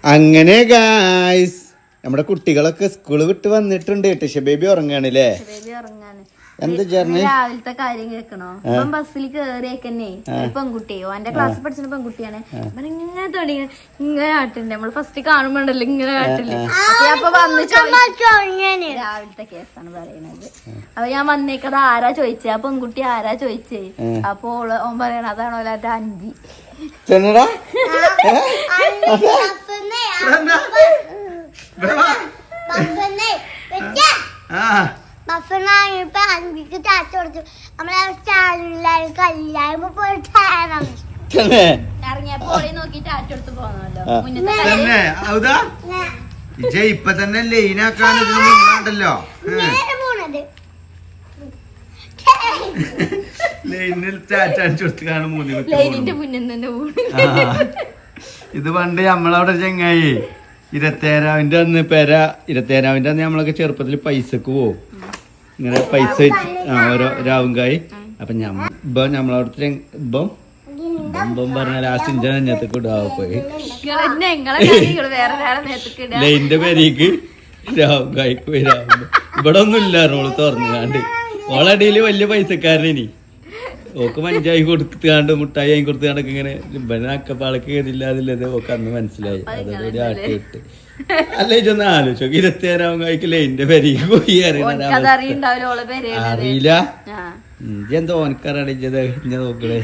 അങ്ങനെ ഗായ്സ് നമ്മുടെ കുട്ടികളൊക്കെ സ്കൂള് വിട്ട് വന്നിട്ടുണ്ട്. ടിഷ ബേബി ഉറങ്ങാണല്ലേ? എന്താ രാവിലത്തെ കാര്യം കേൾക്കണോ? ഇപ്പം ബസ്സിൽ കേറിയേക്കന്നെ പെൺകുട്ടിയോ എന്റെ ക്ലാസ്സിൽ പഠിച്ച പെൺകുട്ടിയാണ്. ഇങ്ങനെ തുടങ്ങി ഇങ്ങനെ കാട്ടിണ്ട്. നമ്മള് ഫസ്റ്റ് കാണുമ്പോണ്ടല്ലോ ഇങ്ങനെ കാട്ടില്ലേ. അപ്പൊ വന്ന് രാവിലത്തെ കേസാണ് പറയണത്. അപ്പൊ ഞാൻ വന്നേക്കത് ആരാ ചോദിച്ചേ? ആ പെൺകുട്ടി ആരാ ചോദിച്ചേ? അപ്പൊ ഓൻ പറയണ അതാണോ എന്റെ അഞ്ചി. ഇപ്പൊ തന്നെ ലൈനാക്കാനുണ്ടല്ലോ. ലൈനിൽ ചാറ്റടിച്ചെടുത്താണ് ഇത് പണ്ട് നമ്മളവിടെ ചങ്ങായി 27-ന്റെ അന്ന് ഇരുപത്തേരാവിന്റെ അന്ന് നമ്മളൊക്കെ ചെറുപ്പത്തിൽ പൈസക്ക് പോവും. ഇങ്ങനെ പൈസ ഓരോ രാവുംകായി. അപ്പൊ നമ്മളവിടുത്തെ ഇപ്പം പറഞ്ഞാൽ ആ സിഞ്ച നെഞ്ഞത്തേക്ക് ഇടാവോ പോയി ലൈനിന്റെ പേരേക്ക് രാവുംകായ്ക്ക് പോയി. രാവുമ്പോ ഇവിടെ ഒന്നും ഇല്ല റോള് തുറന്നുകാണ്ട് ഓളടിയില് വലിയ പൈസക്കാരനി. ഓക്ക് മഞ്ചായി കൊടുത്താണ്ട് മുട്ടായി വാങ്ങി കൊടുത്താണ്ടൊക്കെ ഇങ്ങനെ അക്കപ്പാളക്ക് കയറില്ലാതില്ലത് ഓക്ക് അന്ന് മനസ്സിലായി. അതൊരു ആട്ടിയിട്ട് അല്ല ഇതൊന്ന് ആലോചിച്ചോ. 27-ാമകായ്ക്ക് ലൈനിന്റെ പേരേക്ക് പോയി അറിയില്ല. എന്തോ ഓനക്കറിയാണ്ട് ഇജ്ജത് ഇന്നെ നോക്കണേ.